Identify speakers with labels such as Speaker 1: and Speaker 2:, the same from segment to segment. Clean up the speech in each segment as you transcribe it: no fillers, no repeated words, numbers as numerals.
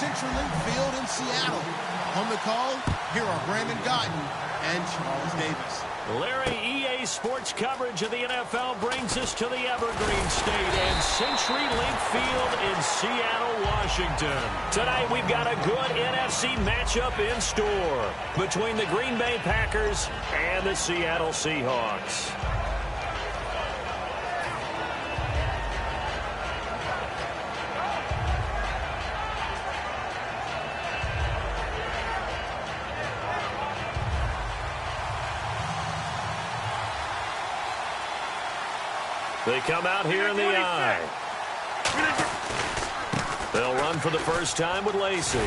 Speaker 1: CenturyLink Field in Seattle. On the call, here are Brandon Guyton and Charles Davis.
Speaker 2: Larry, EA Sports coverage of the NFL brings us to the Evergreen State and CenturyLink Field in Seattle, Washington. Tonight we've got a good NFC matchup in store between the Green Bay Packers and the Seattle Seahawks. They come out here in the eye. They'll run for the first time with Lacey.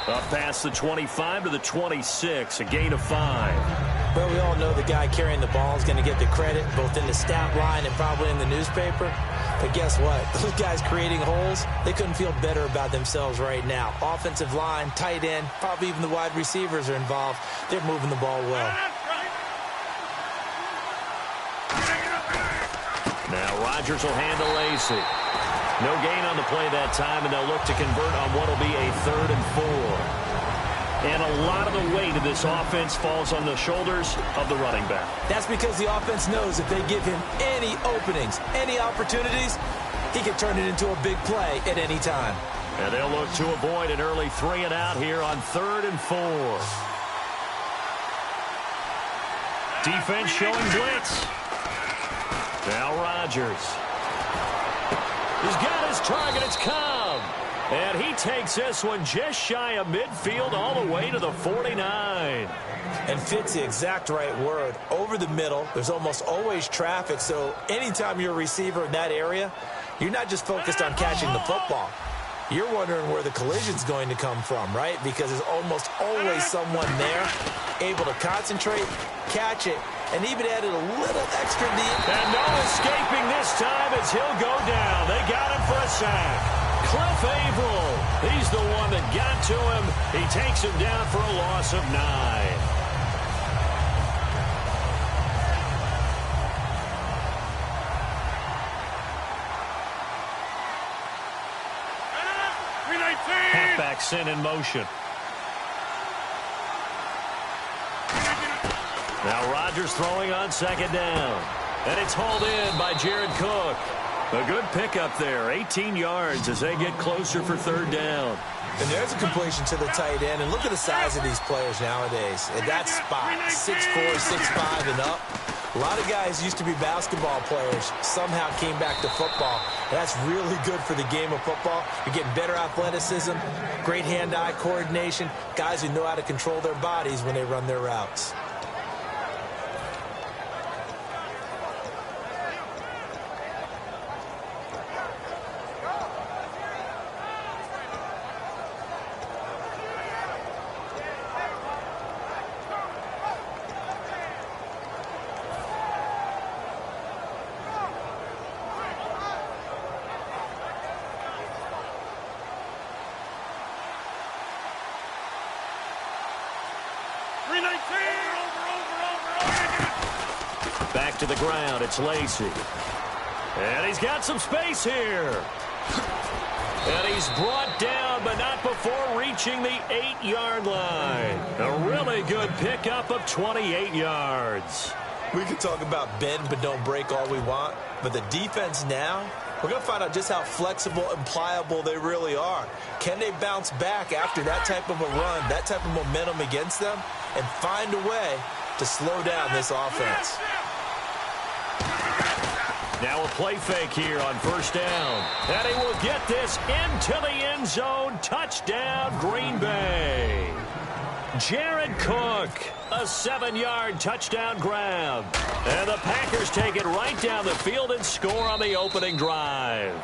Speaker 2: Up past the 25 to the 26, a gain of 5.
Speaker 3: Well, we all know the guy carrying the ball is going to get the credit, both in the stat line and probably in the newspaper. But guess what? Those guys creating holes, they couldn't feel better about themselves right now. Offensive line, tight end, probably even the wide receivers are involved. They're moving the ball well.
Speaker 2: Now Rodgers will handle Lacey. No gain on the play that time, and they'll look to convert on what will be a 3rd and 4. And a lot of the weight of this offense falls on the shoulders of the running back.
Speaker 3: That's because the offense knows if they give him any openings, any opportunities, he can turn it into a big play at any time.
Speaker 2: And they'll look to avoid an early 3 and out here on 3rd and 4. Defense showing blitz. Now Rodgers. He's got his target. It's Cobb. And he takes this one just shy of midfield all the way to the 49.
Speaker 3: And fit's the exact right word. Over the middle, there's almost always traffic. So anytime you're a receiver in that area, you're not just focused on catching the football. You're wondering where the collision's going to come from, right? Because there's almost always someone there able to concentrate, catch it, and even added a little extra deep.
Speaker 2: And no escaping this time as he'll go down. They got him for a sack. Cliff Averill, he's the one that got to him. He takes him down for a loss of 9. Halfback sent in motion. Now Rodgers throwing on 2nd down. And it's hauled in by Jared Cook. A good pickup there, 18 yards as they get closer for 3rd down.
Speaker 3: And there's a completion to the tight end. And look at the size of these players nowadays. At that spot, 6'4", 6'5", and up. A lot of guys used to be basketball players, somehow came back to football. That's really good for the game of football. You're getting better athleticism, great hand-eye coordination, guys who know how to control their bodies when they run their routes.
Speaker 2: Back to the ground, it's Lacey. And he's got some space here. And he's brought down, but not before reaching the 8-yard line. A really good pickup of 28 yards.
Speaker 3: We can talk about bend but don't break all we want, but the defense now, we're going to find out just how flexible and pliable they really are. Can they bounce back after that type of a run, that type of momentum against them, and find a way to slow down this offense?
Speaker 2: Now a play fake here on 1st down. And he will get this into the end zone. Touchdown, Green Bay. Jared Cook, a 7-yard touchdown grab. And the Packers take it right down the field and score on the opening drive.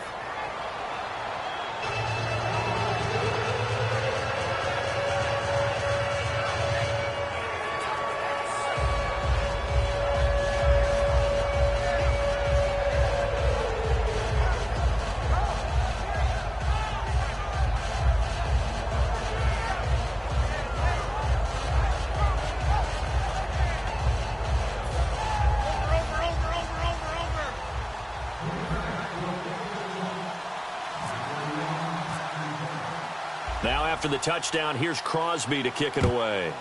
Speaker 2: Now after the touchdown, here's Crosby to kick it away.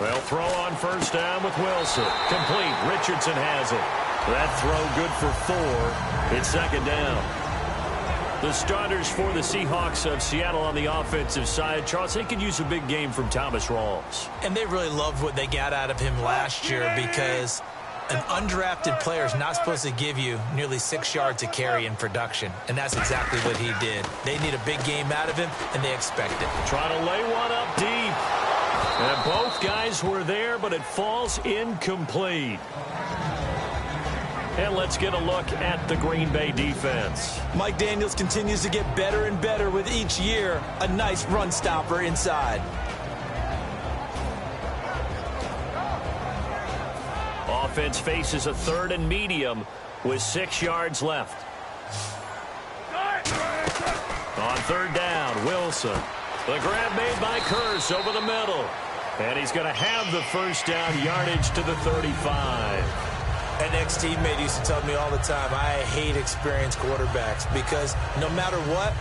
Speaker 2: Well, throw on first down with Wilson. Complete. Richardson has it. That throw good for 4. It's second down. The starters for the Seahawks of Seattle on the offensive side. Charles, they could use a big game from Thomas Rawls.
Speaker 3: And they really loved what they got out of him last year because an undrafted player is not supposed to give you nearly 6 yards a carry in production. And that's exactly what he did. They need a big game out of him, and they expect it.
Speaker 2: Trying to lay one up deep. And both guys were there, but it falls incomplete. And let's get a look at the Green Bay defense.
Speaker 3: Mike Daniels continues to get better and better with each year. A nice run stopper inside.
Speaker 2: Offense faces a 3rd and medium with 6 yards left. On 3rd down, Wilson. The grab made by Curse over the middle. And he's going to have the first down yardage to the 35.
Speaker 3: An ex-teammate used to tell me all the time, I hate experienced quarterbacks because no matter what,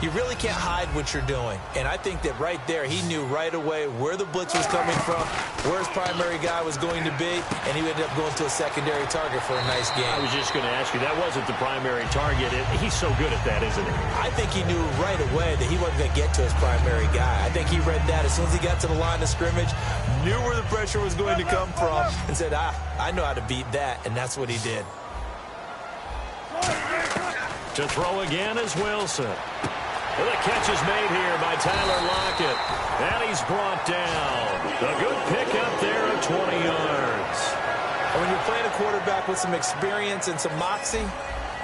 Speaker 3: you really can't hide what you're doing. And I think that right there, he knew right away where the blitz was coming from, where his primary guy was going to be, and he ended up going to a secondary target for a nice game.
Speaker 2: I was just going to ask you, that wasn't the primary target. He's so good at that, isn't he?
Speaker 3: I think he knew right away that he wasn't going to get to his primary guy. I think he read that as soon as he got to the line of scrimmage, knew where the pressure was going to come from, and said, I know how to beat that, and that's what he did.
Speaker 2: To throw again is Wilson. Well, the catch is made here by Tyler Lockett. And he's brought down. A good pickup there at 20 yards.
Speaker 3: And when you're playing a quarterback with some experience and some moxie,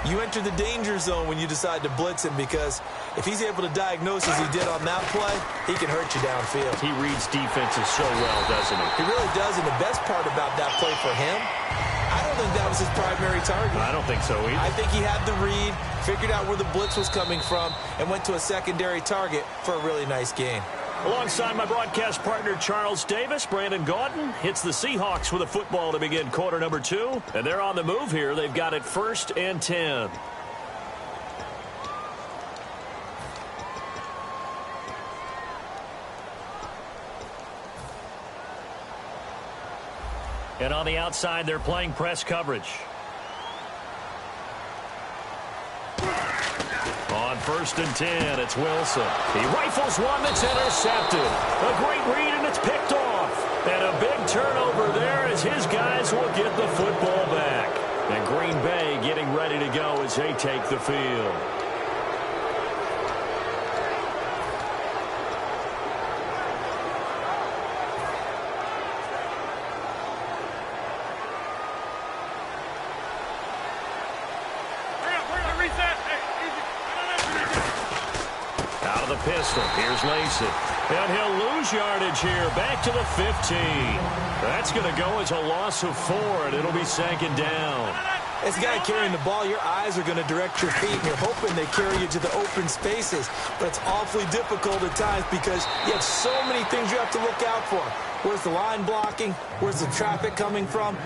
Speaker 3: you enter the danger zone when you decide to blitz him because if he's able to diagnose as he did on that play, he can hurt you downfield.
Speaker 2: He reads defenses so well, doesn't he?
Speaker 3: He really does, and the best part about that play for him, I don't think that was his primary target.
Speaker 2: I don't think so either.
Speaker 3: I think he had the read, figured out where the blitz was coming from, and went to a secondary target for a really nice gain.
Speaker 2: Alongside my broadcast partner, Charles Davis, Brandon Gaudin hits the Seahawks with a football to begin quarter number 2. And they're on the move here. They've got it 1st and 10. And on the outside, they're playing press coverage. On 1st and 10, it's Wilson. He rifles one that's intercepted. A great read, and it's picked off. And a big turnover there as his guys will get the football back. And Green Bay getting ready to go as they take the field. Pistol. Here's Lacy. And he'll lose yardage here. Back to the 15. That's going to go as a loss of 4, and it'll be 2nd down.
Speaker 3: As a guy carrying the ball, your eyes are going to direct your feet, and you're hoping they carry you to the open spaces. But it's awfully difficult at times because you have so many things you have to look out for. Where's the line blocking? Where's the traffic coming from?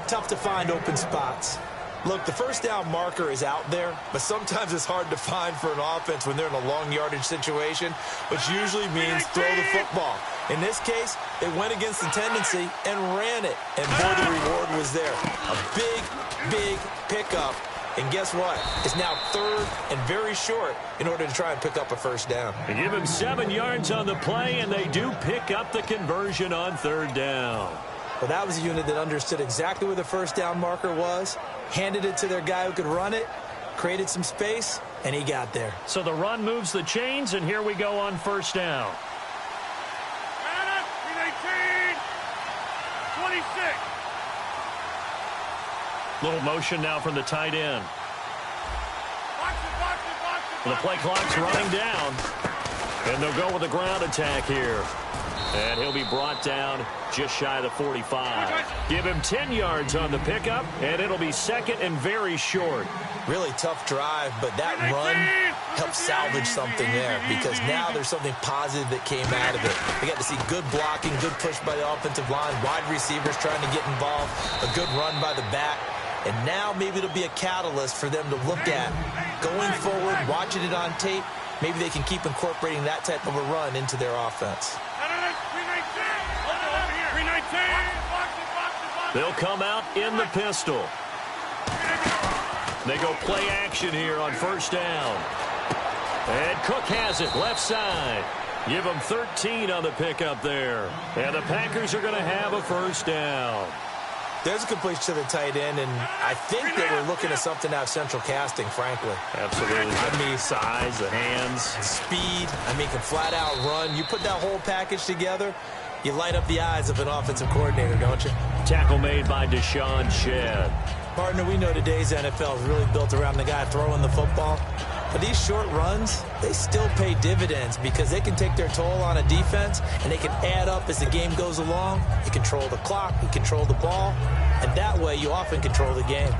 Speaker 3: Tough to find open spots. Look, the first down marker is out there, but sometimes it's hard to find for an offense when they're in a long yardage situation, which usually means throw the football. In this case, they went against the tendency and ran it, and boy, the reward was there. A big pickup, and guess what? It's now 3rd and very short in order to try and pick up a first down.
Speaker 2: They give him 7 yards on the play, and they do pick up the conversion on 3rd down.
Speaker 3: Well, that was a unit that understood exactly where the first down marker was, handed it to their guy who could run it, created some space, and he got there.
Speaker 2: So the run moves the chains, and here we go on 1st down.
Speaker 4: 26.
Speaker 2: Little motion now from the tight end.
Speaker 4: Watch it.
Speaker 2: The play clock's running down. And they'll go with a ground attack here. And he'll be brought down just shy of the 45. Give him 10 yards on the pickup, and it'll be second and very short.
Speaker 3: Really tough drive, but that run helped salvage something there because now there's something positive that came out of it. We got to see good blocking, good push by the offensive line, wide receivers trying to get involved, a good run by the back. And now maybe it'll be a catalyst for them to look at going forward, watching it on tape. Maybe they can keep incorporating that type of a run into their offense.
Speaker 2: They'll come out in the pistol. They go play action here on first down. And Cook has it left side. Give them 13 on the pickup there. And the Packers are going to have a first down.
Speaker 3: There's a completion to the tight end, and I think that we're looking at something out of central casting, frankly.
Speaker 2: Absolutely. I mean, size, the hands.
Speaker 3: Speed. I mean, can flat out run. You put that whole package together, you light up the eyes of an offensive coordinator, don't you?
Speaker 2: Tackle made by Deshaun Shedd.
Speaker 3: Partner, we know today's NFL is really built around the guy throwing the football. But these short runs, they still pay dividends because they can take their toll on a defense and they can add up as the game goes along. You control the clock, you control the ball, and that way you often control the game.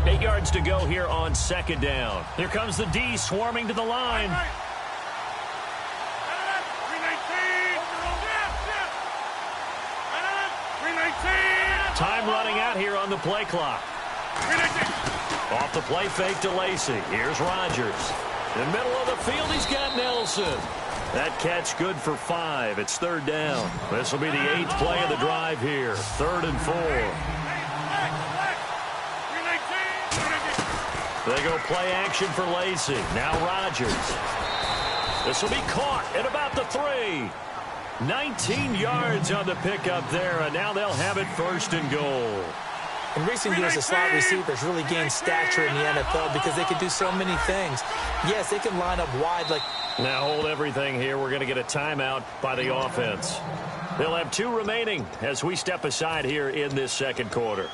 Speaker 2: 8 yards to go here on second down. Here comes the D swarming to the line. Time running out here on the play clock. Off the play fake to Lacy. Here's Rodgers. In the middle of the field, he's got Nelson. That catch good for 5. It's third down. This will be the 8th play of the drive here. 3rd and 4. They go play action for Lacy. Now Rodgers. This will be caught at about the 3. 19 yards on the pickup there, and now they'll have it 1st and goal.
Speaker 3: In recent years, the slot receivers really gained stature in the NFL because they can do so many things. Yes, they can line up wide like...
Speaker 2: Now hold everything here. We're going to get a timeout by the offense. They'll have 2 remaining as we step aside here in this second quarter.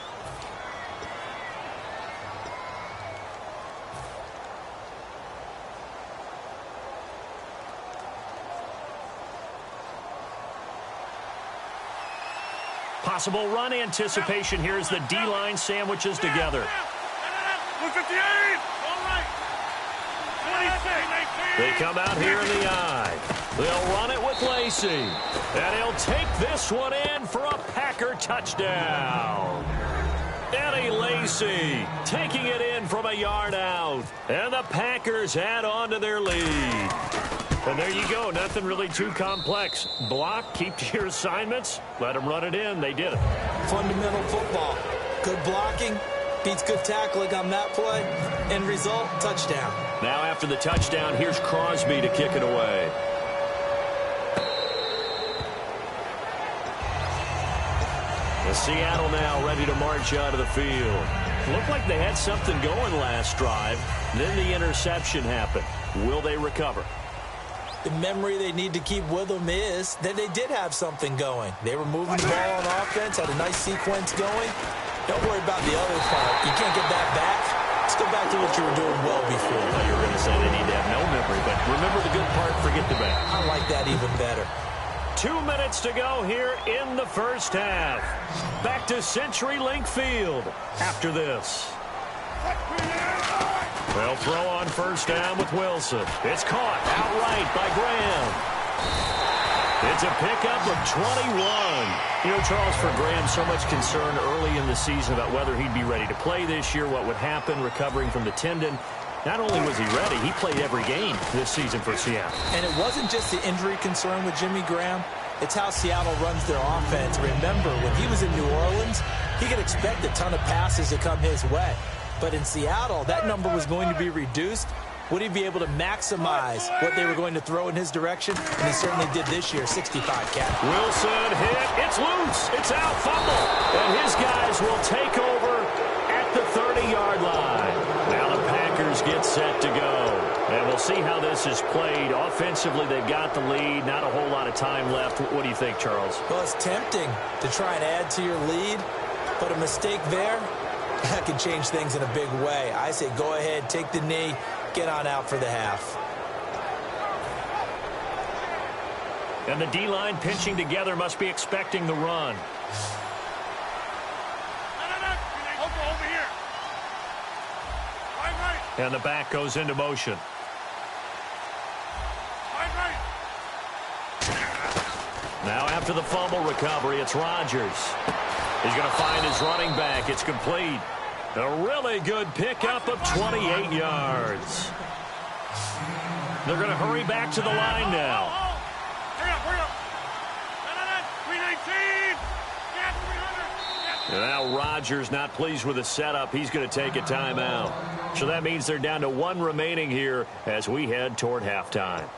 Speaker 2: Possible run anticipation here as the D-line sandwiches together.
Speaker 4: Look at the 8. All right. 26.
Speaker 2: They come out here in the eye. They'll run it with Lacy. And he'll take this one in for a Packer touchdown. Eddie Lacy taking it in from a yard out. And the Packers add on to their lead. And there you go. Nothing really too complex. Block, keep to your assignments, let them run it in. They did it.
Speaker 3: Fundamental football. Good blocking beats good tackling on that play. End result, touchdown.
Speaker 2: Now after the touchdown, here's Crosby to kick it away. The Seattle now ready to march out of the field. Looked like they had something going last drive. Then the interception happened. Will they recover?
Speaker 3: The memory they need to keep with them is that they did have something going. They were moving the ball on offense, had a nice sequence going. Don't worry about the other part. You can't get that back. Let's go back to what you were doing well before.
Speaker 2: Well, you were going to say they need to have no memory, but remember the good part, forget the bad.
Speaker 3: I like that even better.
Speaker 2: 2 minutes to go here in the first half. Back to CenturyLink Field after this. They'll throw on first down with Wilson. It's caught outright by Graham. It's a pickup of 21. You know, Charles, for Graham, so much concern early in the season about whether he'd be ready to play this year, what would happen recovering from the tendon. Not only was he ready, he played every game this season for Seattle.
Speaker 3: And it wasn't just the injury concern with Jimmy Graham. It's how Seattle runs their offense. Remember, when he was in New Orleans, he could expect a ton of passes to come his way. But in Seattle, that number was going to be reduced. Would he be able to maximize what they were going to throw in his direction? And he certainly did this year, 65 catches.
Speaker 2: Wilson hit. It's loose. It's out. Fumble. And his guys will take over at the 30-yard line. Now the Packers get set to go. And we'll see how this is played. Offensively, they've got the lead. Not a whole lot of time left. What do you think, Charles?
Speaker 3: Well, it's tempting to try and add to your lead. But a mistake there that can change things in a big way. I say go ahead, take the knee, get on out for the half.
Speaker 2: And the D-line pinching together must be expecting the run.
Speaker 4: Over here. Right.
Speaker 2: And the back goes into motion.
Speaker 4: Right.
Speaker 2: Now after the fumble recovery, it's Rodgers. He's going to find his running back. It's complete. A really good pickup of 28 yards. They're going to hurry back to the line now.
Speaker 4: Hurry up. 319.
Speaker 2: And now Rodgers not pleased with the setup. He's going to take a timeout. So that means they're down to one remaining here as we head toward halftime.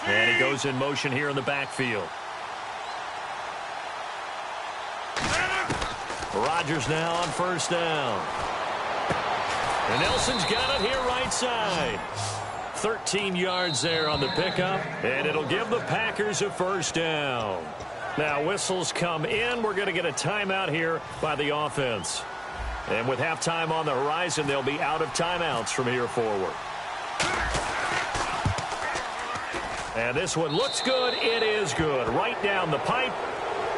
Speaker 2: And he goes in motion here in the backfield. Rodgers now on first down. And Nelson's got it here right side. 13 yards there on the pickup, and it'll give the Packers a first down. Now whistles come in. We're going to get a timeout here by the offense. And with halftime on the horizon, they'll be out of timeouts from here forward. And this one looks good. It is good. Right down the pipe.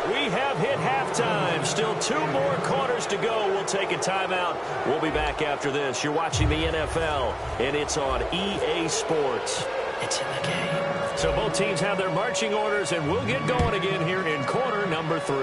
Speaker 2: We have hit halftime. Still 2 more quarters to go. We'll take a timeout. We'll be back after this. You're watching the NFL, and it's on EA Sports. It's in the game. So both teams have their marching orders, and we'll get going again here in quarter number 3.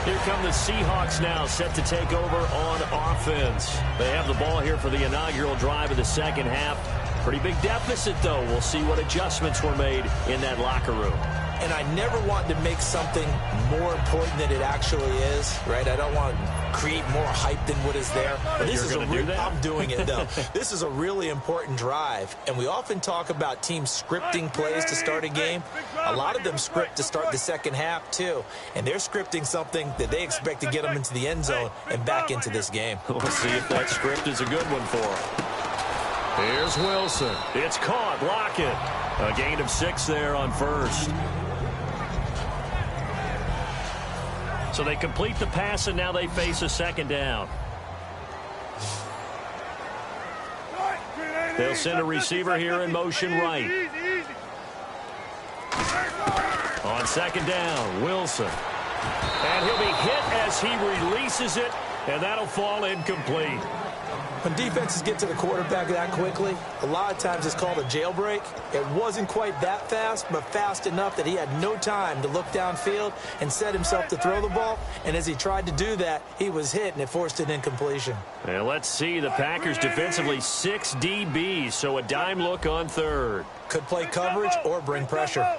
Speaker 2: Here come the Seahawks now, set to take over on offense. They have the ball here for the inaugural drive of the second half. Pretty big deficit, though. We'll see what adjustments were made in that locker room.
Speaker 3: And I never want to make something more important than it actually is, right? I don't want to create more hype than what is there. But this
Speaker 2: You're going to do that?
Speaker 3: I'm doing it, though. This is a really important drive. And we often talk about teams scripting plays to start a game. A lot of them script to start the second half, too. And they're scripting something that they expect to get them into the end zone and back into this game.
Speaker 2: We'll see if that script is a good one for them. Here's Wilson. It's caught. Lockett. A gain of 6 there on first. So they complete the pass, and now they face a second down. They'll send a receiver here in motion right. On second down, Wilson. And he'll be hit as he releases it, and that'll fall incomplete.
Speaker 3: When defenses get to the quarterback that quickly, a lot of times it's called a jailbreak. It wasn't quite that fast, but fast enough that he had no time to look downfield and set himself to throw the ball. And as he tried to do that, he was hit, and it forced an incompletion.
Speaker 2: And let's see, the Packers defensively 6 DBs, so a dime look on third.
Speaker 3: Could play coverage or bring pressure.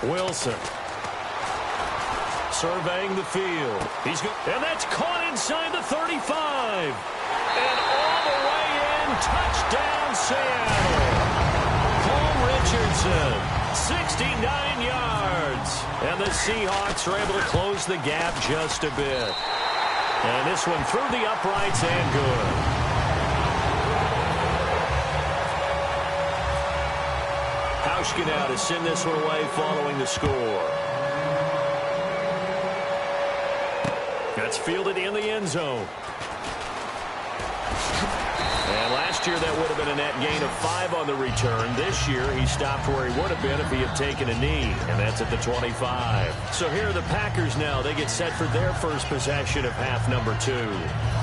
Speaker 2: Wilson. Surveying the field. And that's caught inside the 35. And all the way in, touchdown Seattle. Paul Richardson, 69 yards. And the Seahawks are able to close the gap just a bit. And this one through the uprights and good. Hauschka now to send this one away following the score. That's fielded in the end zone. And last year that would have been a net gain of 5 on the return. This year he stopped where he would have been if he had taken a knee, and that's at the 25. So here are the Packers now. They get set for their first possession of half number 2.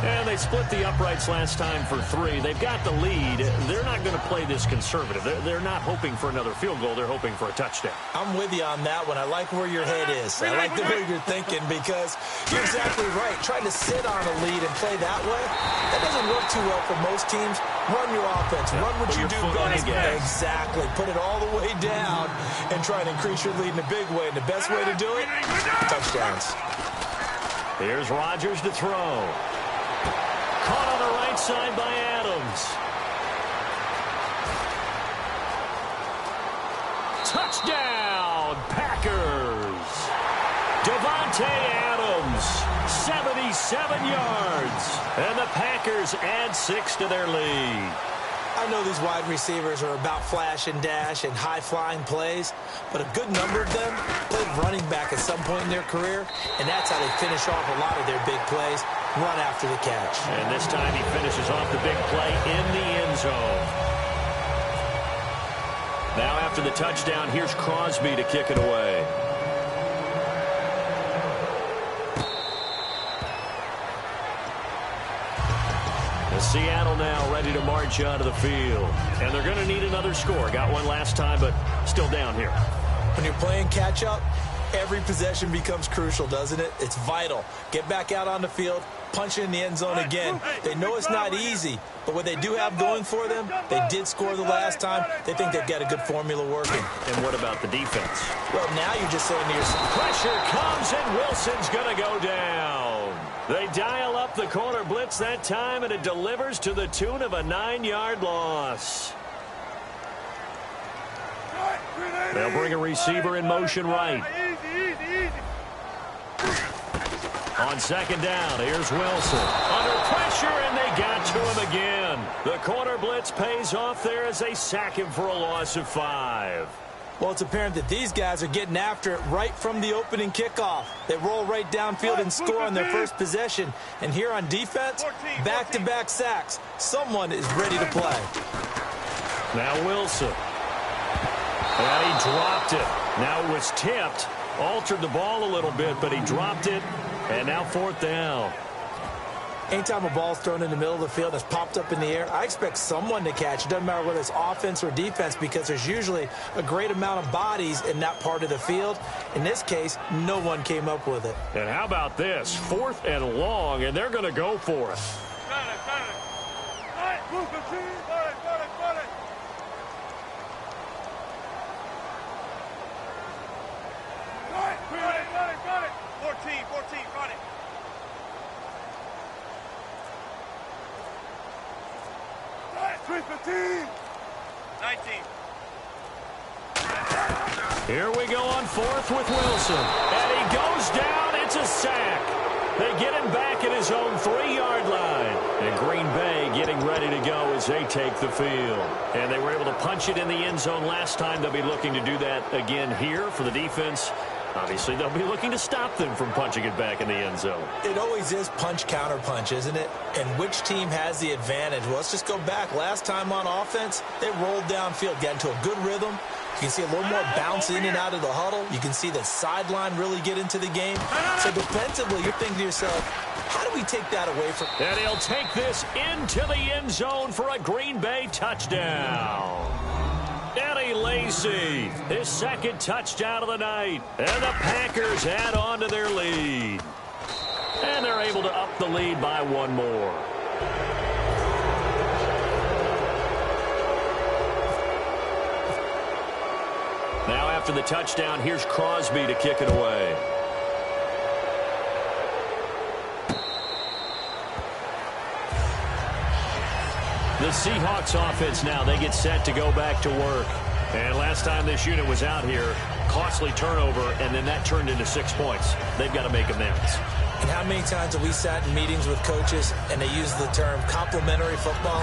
Speaker 2: And they split the uprights last time for 3. They've got the lead. They're not going to play this conservative. They're not hoping for another field goal. They're hoping for a touchdown.
Speaker 3: I'm with you on that one. I like where your head is. I like the way you're thinking because you're exactly right. Trying to sit on a lead and play that way, that doesn't work too well for most teams. Run your offense. Run what you do best. Exactly. Put it all the way down and try and increase your lead in a big way. And the best way to do it, touchdowns.
Speaker 2: Here's Rodgers to throw. Caught on the right side by Adams. Touchdown, Packers. Devontae Adams, 77 yards. And the Packers add 6 to their lead.
Speaker 3: I know these wide receivers are about flash and dash and high-flying plays, but a good number of them played running back at some point in their career, and that's how they finish off a lot of their big plays, run after the catch.
Speaker 2: And this time he finishes off the big play in the end zone. Now after the touchdown, here's Crosby to kick it away. Seattle now ready to march onto the field. And they're going to need another score. Got one last time, but still down here.
Speaker 3: When you're playing catch-up, every possession becomes crucial, doesn't it? It's vital. Get back out on the field, punch it in the end zone again. They know it's not easy, but what they do have going for them, they did score the last time. They think they've got a good formula working.
Speaker 2: And what about the defense?
Speaker 3: Well, now you're just saying to yourself,
Speaker 2: pressure comes, and Wilson's going to go down. They dial up the corner blitz that time, and it delivers to the tune of a 9-yard loss. They'll bring a receiver in motion right. On second down, here's Wilson. Under pressure, and they got to him again. The corner blitz pays off there as they sack him for a loss of 5.
Speaker 3: Well, it's apparent that these guys are getting after it right from the opening kickoff. They roll right downfield and score on their first possession. And here on defense, back-to-back sacks. Someone is ready to play.
Speaker 2: Now Wilson. And he dropped it. Now it was tipped. Altered the ball a little bit, but he dropped it. And now 4th down.
Speaker 3: Anytime a ball's thrown in the middle of the field that's popped up in the air, I expect someone to catch. It doesn't matter whether it's offense or defense, because there's usually a great amount of bodies in that part of the field. In this case, no one came up with it.
Speaker 2: And how about this? 4th and long, and they're going to go for it. Here we go on 4th with Wilson. And he goes down. It's a sack. They get him back at his own 3-yard line. And Green Bay getting ready to go as they take the field. And they were able to punch it in the end zone last time. They'll be looking to do that again here for the defense. Obviously, they'll be looking to stop them from punching it back in the end zone.
Speaker 3: It always is punch-counter-punch, isn't it? And which team has the advantage? Well, let's just go back. Last time on offense, they rolled downfield, got into a good rhythm. You can see a little more bounce in and out of the huddle. You can see the sideline really get into the game. So defensively, you're thinking to yourself, how do we take that away from...
Speaker 2: And he'll take this into the end zone for a Green Bay touchdown. Eddie Lacy, his 2nd touchdown of the night. And the Packers add on to their lead. And they're able to up the lead by 1 more. Now after the touchdown, here's Crosby to kick it away. The Seahawks offense now, they get set to go back to work. And last time this unit was out here, costly turnover, and then that turned into 6 points. They've got to make amends.
Speaker 3: And how many times have we sat in meetings with coaches and they use the term complementary football?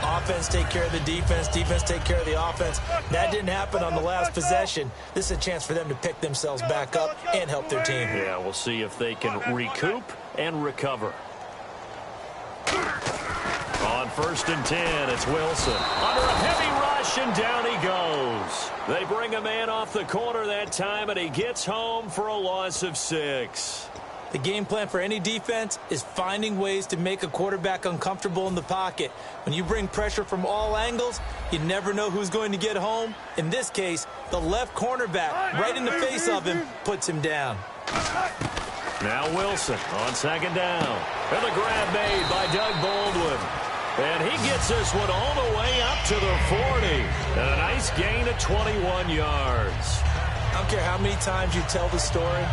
Speaker 3: Offense take care of the defense, defense take care of the offense. That didn't happen on the last possession. This is a chance for them to pick themselves back up and help their team.
Speaker 2: Yeah, we'll see if they can recoup and recover. On 1st and 10, it's Wilson. Under a heavy rush, and down he goes. They bring a man off the corner that time, and he gets home for a loss of 6.
Speaker 3: The game plan for any defense is finding ways to make a quarterback uncomfortable in the pocket. When you bring pressure from all angles, you never know who's going to get home. In this case, the left cornerback, right in the face of him, puts him down.
Speaker 2: Now Wilson on 2nd down. And the grab made by Doug Baldwin. And he gets this one all the way up to the 40. And a nice gain of 21 yards.
Speaker 3: I don't care how many times you tell the story,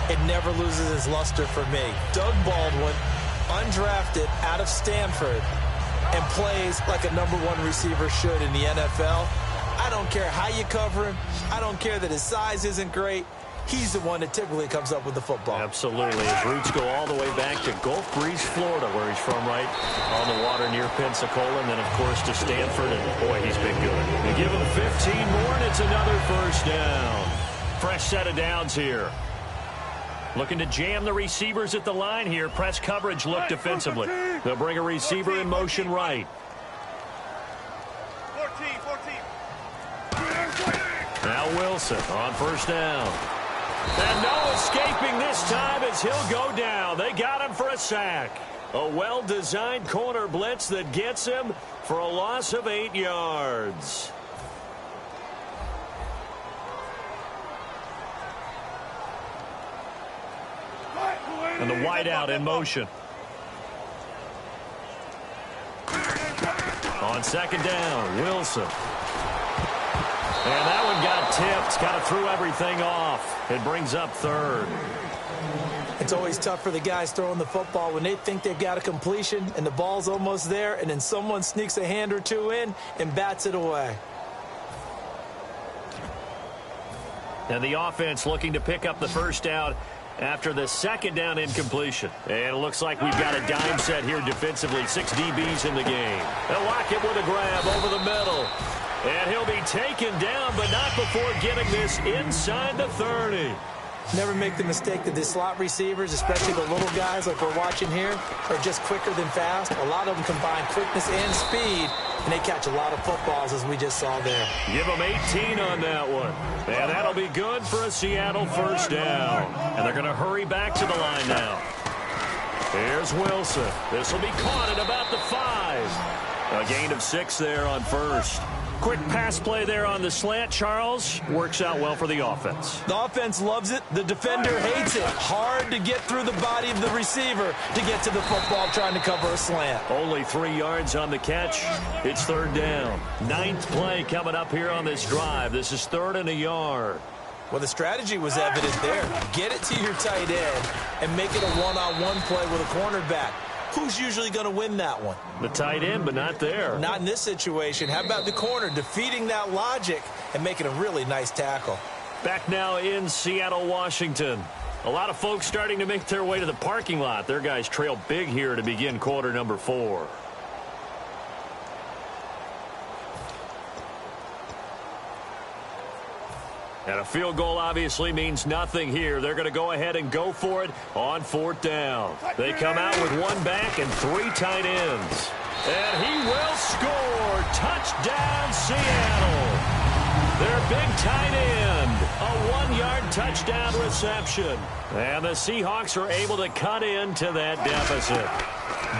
Speaker 3: it never loses its luster for me. Doug Baldwin, undrafted out of Stanford, and plays like a #1 receiver should in the NFL. I don't care how you cover him. I don't care that his size isn't great. He's the one that typically comes up with the football.
Speaker 2: Absolutely. His roots go all the way back to Gulf Breeze, Florida, where he's from, right on the water near Pensacola, and then, of course, to Stanford. And, boy, he's been good. They give him 15 more, and it's another first down. Fresh set of downs here. Looking to jam the receivers at the line here. Press coverage look defensively. They'll bring a receiver in motion right.
Speaker 4: 14.
Speaker 2: Now Wilson on first down. And no escaping this time as he'll go down. They got him for a sack. A well-designed corner blitz that gets him for a loss of 8 yards. And the wideout in motion. On second down, Wilson. And that one got tipped. Kind of threw everything off. It brings up third.
Speaker 3: It's always tough for the guys throwing the football when they think they've got a completion and the ball's almost there, and then someone sneaks a hand or two in and bats it away.
Speaker 2: And the offense looking to pick up the first down after the second down incompletion. And it looks like we've got a dime set here defensively. 6 DBs in the game. They'll lock it with a grab over the middle. And he'll be taken down, but not before getting this inside the 30.
Speaker 3: Never make the mistake that the slot receivers, especially the little guys like we're watching here, are just quicker than fast. A lot of them combine quickness and speed, and they catch a lot of footballs, as we just saw there.
Speaker 2: Give them 18 on that one. And that'll be good for a Seattle first down. And they're going to hurry back to the line now. Here's Wilson. This will be caught at about the 5. A gain of 6 there on first. Quick pass play there on the slant, Charles. Works out well for the offense.
Speaker 3: The offense loves it. The defender hates it. Hard to get through the body of the receiver to get to the football trying to cover a slant.
Speaker 2: Only 3 yards on the catch. It's third down. 9th play coming up here on this drive. This is 3rd and a yard.
Speaker 3: Well, the strategy was evident there. Get it to your tight end and make it a one-on-one play with a cornerback. Who's usually going to win that one?
Speaker 2: The tight end, but not there.
Speaker 3: Not in this situation. How about the corner defeating that logic and making a really nice tackle?
Speaker 2: Back now in Seattle, Washington. A lot of folks starting to make their way to the parking lot. Their guys trail big here to begin quarter number 4. And a field goal obviously means nothing here. They're going to go ahead and go for it on 4th down. They come out with 1 back and 3 tight ends. And he will score. Touchdown, Seattle. Their big tight end. A 1-yard touchdown reception. And the Seahawks are able to cut into that deficit.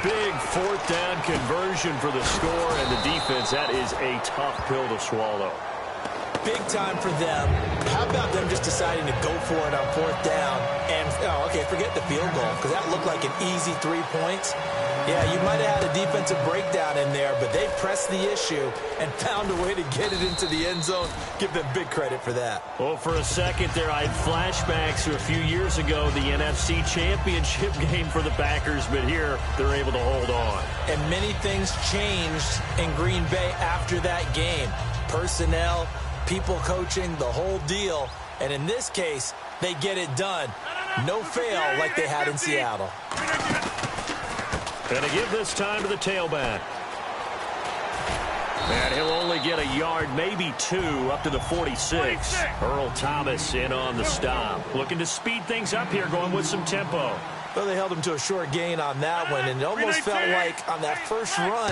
Speaker 2: Big 4th down conversion for the score, and the defense, that is a tough pill to swallow.
Speaker 3: Big time for them. How about them just deciding to go for it on 4th down? And, okay, forget the field goal, because that looked like an easy 3 points. Yeah, you might have had a defensive breakdown in there, but they pressed the issue and found a way to get it into the end zone. Give them big credit for that.
Speaker 2: Well, for a second there, I had flashbacks to a few years ago, the NFC Championship game for the Packers, but here they're able to hold on.
Speaker 3: And many things changed in Green Bay after that game. Personnel, people coaching, the whole deal. And in this case, they get it done. No fail like they had in Seattle.
Speaker 2: Going to give this time to the tailback. And he'll only get a yard, maybe 2, up to the 46. Earl Thomas in on the stop. Looking to speed things up here, going with some tempo.
Speaker 3: Well, they held him to a short gain on that one, and it almost felt like on that first run,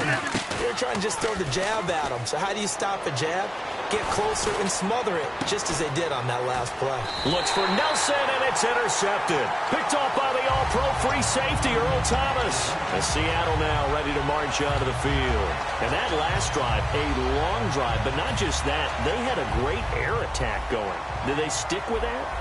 Speaker 3: they were trying to just throw the jab at him. So how do you stop a jab? Get closer and smother it, just as they did on that last play.
Speaker 2: Looks for Nelson, and it's intercepted. Picked off by the all-pro free safety, Earl Thomas. And Seattle now ready to march out of the field. And that last drive, a long drive, but not just that. They had a great air attack going. Did they stick with that?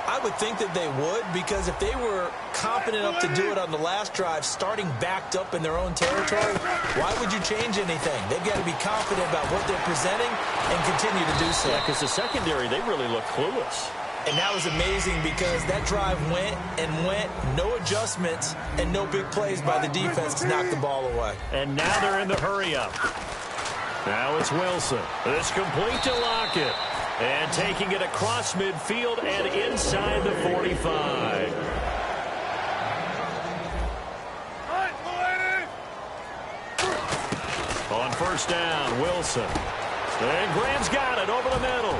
Speaker 3: I would think that they would, because if they were competent enough to do it on the last drive, starting backed up in their own territory, why would you change anything? They've got to be confident about what they're presenting and continue to do so.
Speaker 2: Yeah, because the secondary, they really look clueless.
Speaker 3: And that was amazing because that drive went and went, no adjustments, and no big plays by the defense to knock the ball away.
Speaker 2: And now they're in the hurry-up. Now it's Wilson. It's complete to Lockett. And taking it across midfield and inside the 45. On first down, Wilson. And Graham's got it over the middle.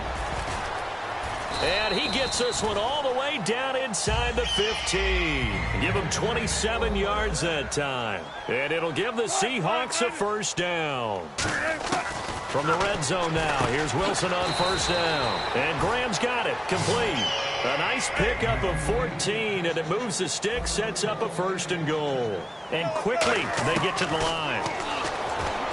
Speaker 2: And he gets this one all the way down inside the 15. Give him 27 yards that time. And it'll give the Seahawks a first down. From the red zone now, here's Wilson on first down. And Graham's got it, complete. A nice pickup of 14, and it moves the stick, sets up a first and goal. And quickly, they get to the line.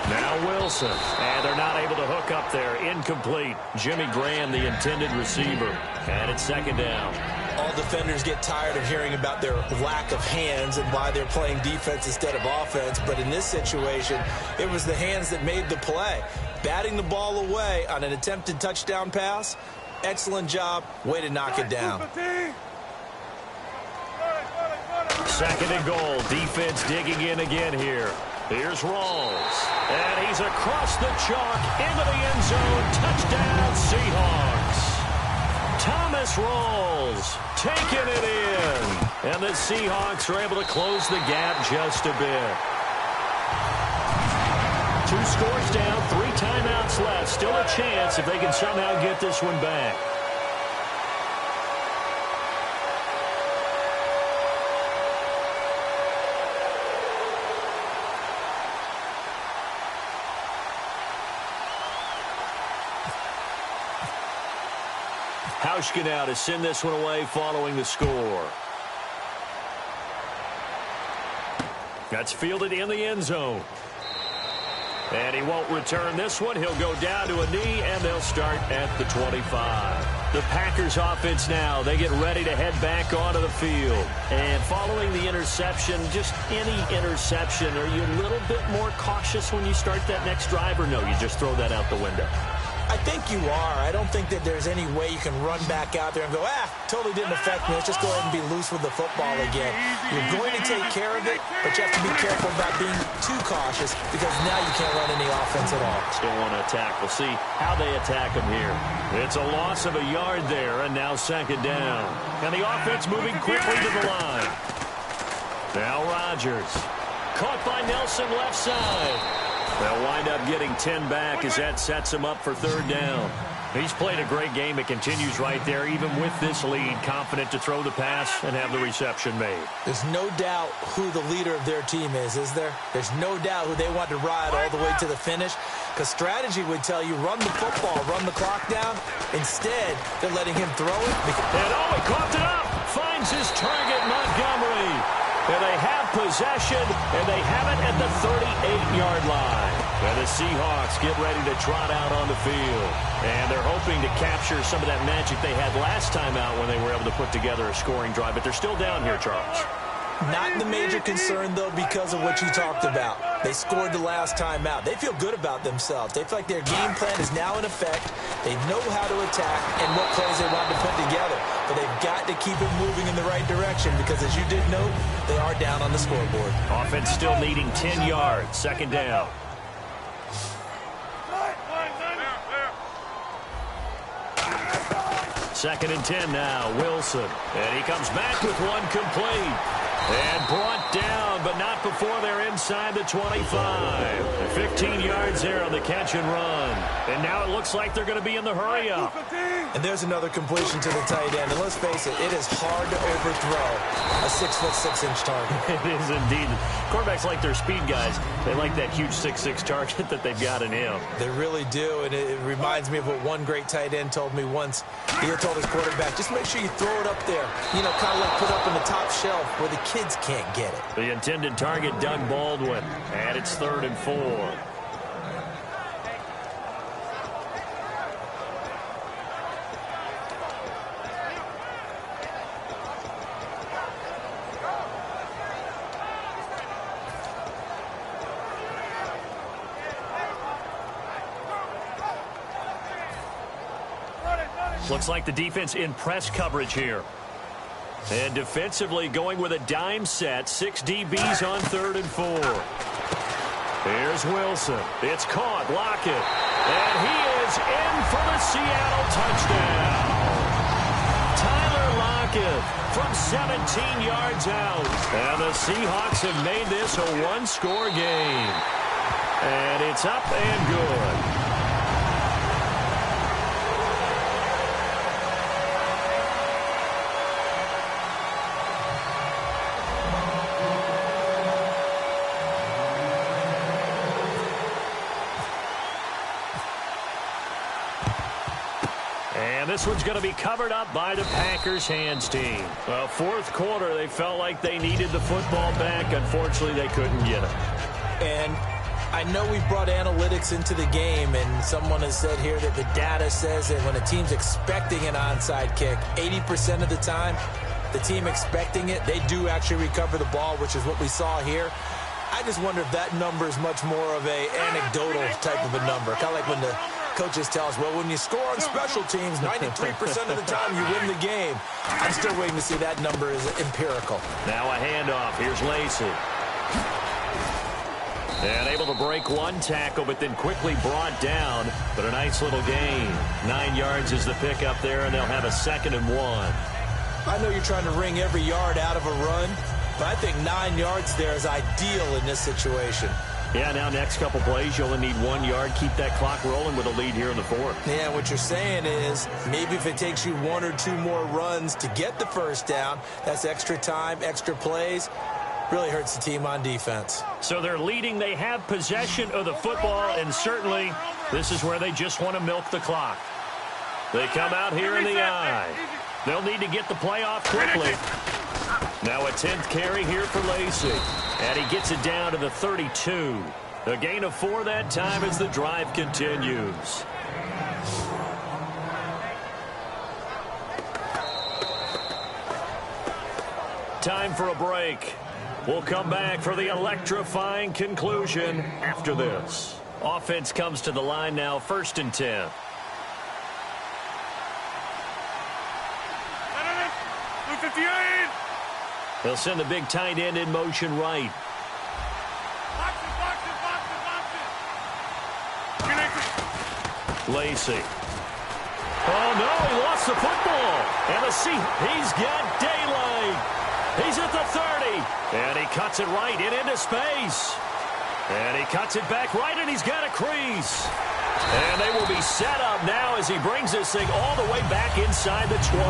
Speaker 2: Now Wilson, and they're not able to hook up there. Incomplete. Jimmy Graham, the intended receiver. And it's second down.
Speaker 3: All defenders get tired of hearing about their lack of hands and why they're playing defense instead of offense. But in this situation, it was the hands that made the play. Batting the ball away on an attempted touchdown pass. Excellent job. Way to knock it down.
Speaker 2: Second and goal. Defense digging in again here. Here's Rawls. And he's across the chalk into the end zone. Touchdown, Seahawks. Thomas Rawls taking it in. And the Seahawks are able to close the gap just a bit. 2 scores down, 3 timeouts left. Still a chance if they can somehow get this one back. Hauschka now to send this one away following the score. That's fielded in the end zone. And he won't return this one. He'll go down to a knee, and they'll start at the 25. The Packers offense now, they get ready to head back onto the field. And following the interception, just any interception, are you a little bit more cautious when you start that next drive, or no, you just throw that out the window?
Speaker 3: I think you are. I don't think that there's any way you can run back out there and go, totally didn't affect me. Let's just go ahead and be loose with the football again. You're going to take care of it, but you have to be careful about being too cautious because now you can't run any offense at all.
Speaker 2: Still want to attack. We'll see how they attack him here. It's a loss of a yard there, and now second down. And the offense moving quickly to the line. Now Rodgers. Caught by Nelson left side. They'll wind up getting 10 back as that sets him up for third down. He's played a great game. It continues right there, even with this lead. Confident to throw the pass and have the reception made.
Speaker 3: There's no doubt who the leader of their team is there? There's no doubt who they want to ride all the way to the finish. Because strategy would tell you, run the football, run the clock down. Instead, they're letting him throw it.
Speaker 2: And he coughed it up. Finds his target, Montgomery. And they have possession, and they have it at the 38-yard line. And the Seahawks get ready to trot out on the field. And they're hoping to capture some of that magic they had last time out when they were able to put together a scoring drive. But they're still down here, Charles.
Speaker 3: Not the major concern, though, because of what you talked about. They scored the last time out. They feel good about themselves. They feel like their game plan is now in effect. They know how to attack and what plays they want to put together. But they've got to keep it moving in the right direction because, as you did note, they are down on the scoreboard.
Speaker 2: Offense still needing 10 yards. Second down. Second and 10 now. Wilson. And he comes back with one complete. And brought down, but not before they're inside the 25. 15 yards there on the catch and run. And now it looks like they're going to be in the hurry up.
Speaker 3: And there's another completion to the tight end. And let's face it, it is hard to overthrow a 6'6" target.
Speaker 2: It is indeed. Quarterbacks like their speed guys. They like that huge 6'6" target that they've got in him.
Speaker 3: They really do. And it reminds me of what one great tight end told me once. He told his quarterback, just make sure you throw it up there. You know, kind of like put up in the top shelf where the kids can't get it.
Speaker 2: The intended target, Doug Baldwin. And it's 3rd and 4. Looks like the defense in press coverage here. And defensively going with a dime set. 6 DBs on 3rd and 4. Here's Wilson. It's caught. Lockett. And he is in for the Seattle touchdown. Tyler Lockett from 17 yards out. And the Seahawks have made this a one-score game. And it's up and good. And this one's going to be covered up by the Packers hands team. Well, fourth quarter, they felt like they needed the football back. Unfortunately, they couldn't get it.
Speaker 3: And I know we've brought analytics into the game, and someone has said here that the data says that when a team's expecting an onside kick, 80% of the time, the team expecting it, they do actually recover the ball, which is what we saw here. I just wonder if that number is much more of a anecdotal type of a number. Kind of like when the coaches tell us, well, when you score on special teams, 93% of the time you win the game. I'm still waiting to see that number is empirical.
Speaker 2: Now a handoff. Here's Lacey. And able to break one tackle, but then quickly brought down. But a nice little gain. 9 yards is the pickup there, and they'll have a 2nd and 1.
Speaker 3: I know you're trying to wring every yard out of a run, but I think 9 yards there is ideal in this situation.
Speaker 2: Yeah, now next couple plays, you only need 1 yard. Keep that clock rolling with a lead here in the fourth.
Speaker 3: Yeah, what you're saying is maybe if it takes you 1 or 2 more runs to get the first down, that's extra time, extra plays. Really hurts the team on defense.
Speaker 2: So they're leading. They have possession of the football, and certainly this is where they just want to milk the clock. They come out here in the eye. They'll need to get the play off quickly. Now a 10th carry here for Lacey. And he gets it down to the 32. A gain of 4 that time as the drive continues. Time for a break. We'll come back for the electrifying conclusion after this. Offense comes to the line now, 1st and 10. They'll send the big tight end in motion right. Lacey. Oh, no, he lost the football. And he's got daylight. He's at the 30. And he cuts it right into space. And he cuts it back right, and he's got a crease. And they will be set up now as he brings this thing all the way back inside the 20.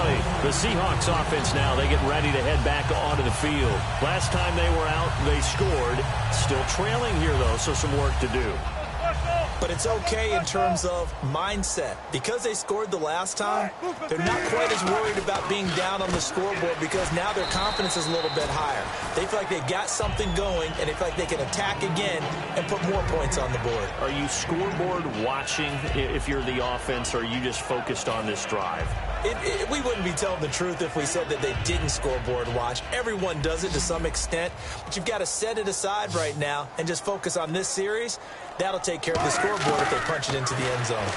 Speaker 2: The Seahawks offense now, they get ready to head back onto the field. Last time they were out, they scored. Still trailing here, though, so some work to do.
Speaker 3: But it's okay in terms of mindset. Because they scored the last time, they're not quite as worried about being down on the scoreboard because now their confidence is a little bit higher. They feel like they've got something going, and they feel like they can attack again and put more points on the board.
Speaker 2: Are you scoreboard watching if you're the offense, or are you just focused on this drive?
Speaker 3: We wouldn't be telling the truth if we said that they didn't scoreboard watch. Everyone does it to some extent, but you've got to set it aside right now and just focus on this series. That'll take care of the scoreboard if they punch it into the end zone.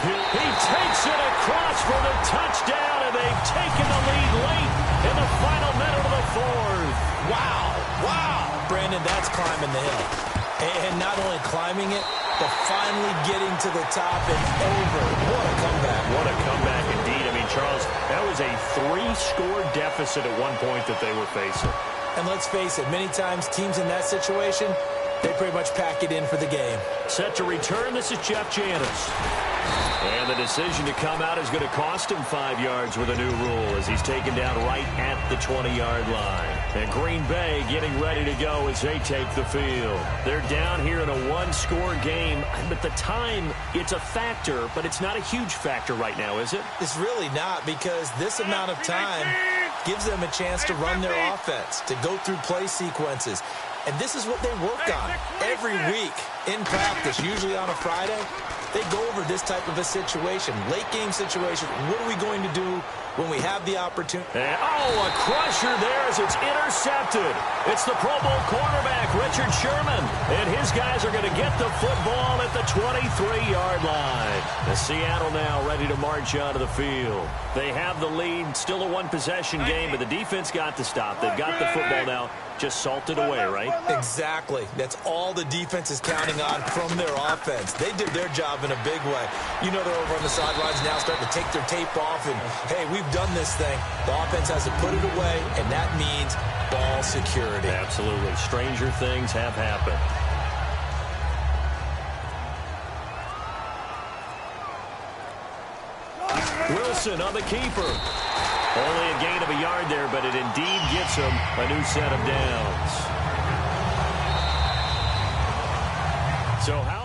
Speaker 2: He takes it across for the touchdown, and they've taken the lead late in the final minute of the fourth.
Speaker 3: Wow. Brandon, that's climbing the hill. And not only climbing it, but finally getting to the top and over. What a comeback.
Speaker 2: What a comeback indeed. I mean, Charles, that was a 3-score deficit at one point that they were facing.
Speaker 3: And let's face it, many times teams in that situation, they pretty much pack it in for the game.
Speaker 2: Set to return, this is Jeff Janis. And the decision to come out is going to cost him 5 yards with a new rule as he's taken down right at the 20-yard line. And Green Bay getting ready to go as they take the field. They're down here in a 1-score game. But the time, it's a factor, but it's not a huge factor right now, is it?
Speaker 3: It's really not, because this amount of time gives them a chance to run their offense, to go through play sequences. And this is what they work on every week in practice, usually on a Friday. They go over this type of a situation, late-game situation. What are we going to do when we have the opportunity?
Speaker 2: And, a crusher there as it's intercepted. It's the Pro Bowl cornerback, Richard Sherman. And his guys are going to get the football at the 23-yard line. The Seattle now ready to march onto the field. They have the lead, still a one-possession game, but the defense got to stop. They've got the football now just salted away, right?
Speaker 3: Exactly. That's all the defense is counting on from their offense. They did their job in a big way. You know they're over on the sidelines now starting to take their tape off, and, hey, we've done this thing. The offense has to put it away, and that means ball security.
Speaker 2: Absolutely. Stranger things have happened. Wilson on the keeper. Only a gain of a yard there, but it indeed gives him a new set of downs. So how